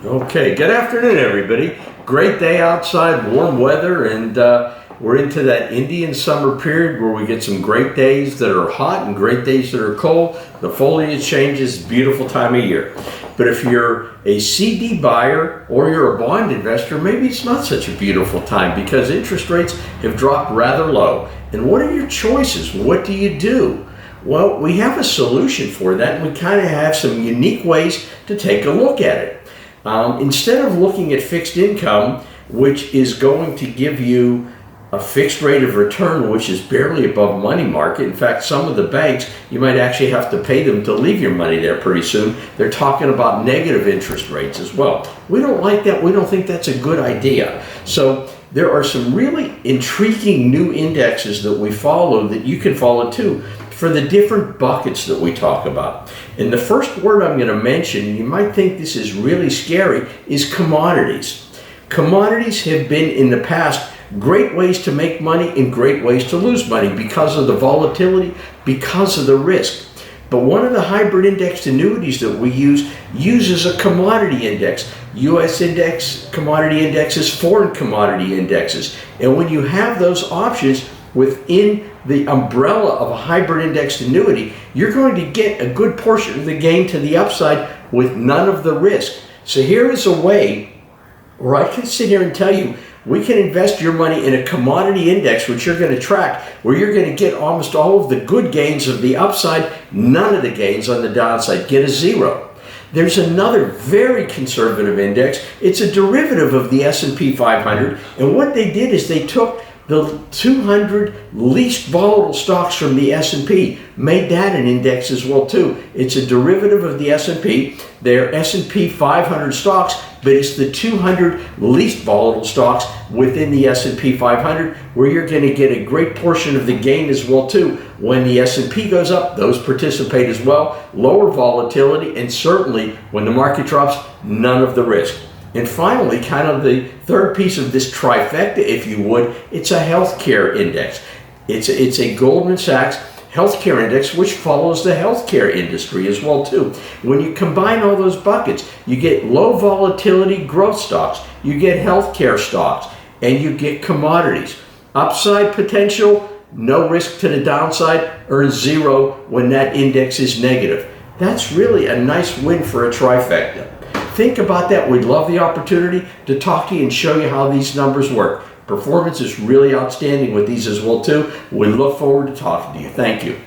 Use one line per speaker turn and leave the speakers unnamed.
Okay, good afternoon, everybody. Great day outside, warm weather, and we're into that Indian summer period where we get some great days that are hot and great days that are cold. The foliage changes, beautiful time of year. But if you're a CD buyer or you're a bond investor, maybe it's not such a beautiful time because interest rates have dropped rather low. And what are your choices? What do you do? Well, we have a solution for that, and we kind of have some unique ways to take a look at it. Instead of looking at fixed income, which is going to give you a fixed rate of return, which is barely above money market. In fact, some of the banks, you might actually have to pay them to leave your money there pretty soon. They're talking about negative interest rates as well. We don't like that. We don't think that's a good idea. So there are some really intriguing new indexes that we follow that you can follow too for the different buckets that we talk about. And the first word I'm going to mention, you might think this is really scary, is commodities. Commodities have been in the past great ways to make money and great ways to lose money because of the volatility, because of the risk. But one of the hybrid indexed annuities that we use uses a commodity index. U.S. index, commodity indexes, foreign commodity indexes. And when you have those options within the umbrella of a hybrid indexed annuity, you're going to get a good portion of the gain to the upside with none of the risk. So here is a way where I can sit here and tell you, we can invest your money in a commodity index, which you're going to track, where you're going to get almost all of the good gains of the upside, none of the gains on the downside, get a zero. There's another very conservative index. It's a derivative of the S&P 500, and what they did is they took the 200 least volatile stocks from the S&P, made that an index as well too. It's a derivative of the S&P. They're S&P 500 stocks, but it's the 200 least volatile stocks within the S&P 500 where you're going to get a great portion of the gain as well too. When the S&P goes up, those participate as well. Lower volatility, and certainly when the market drops, none of the risk. And finally, kind of the third piece of this trifecta, if you would, it's a healthcare index. It's a Goldman Sachs healthcare index, which follows the healthcare industry as well too. When you combine all those buckets, you get low volatility growth stocks, you get healthcare stocks, and you get commodities. Upside potential, no risk to the downside, earn zero when that index is negative. That's really a nice win for a trifecta. Think about that. We'd love the opportunity to talk to you and show you how these numbers work. Performance is really outstanding with these as well too. We look forward to talking to you. Thank you.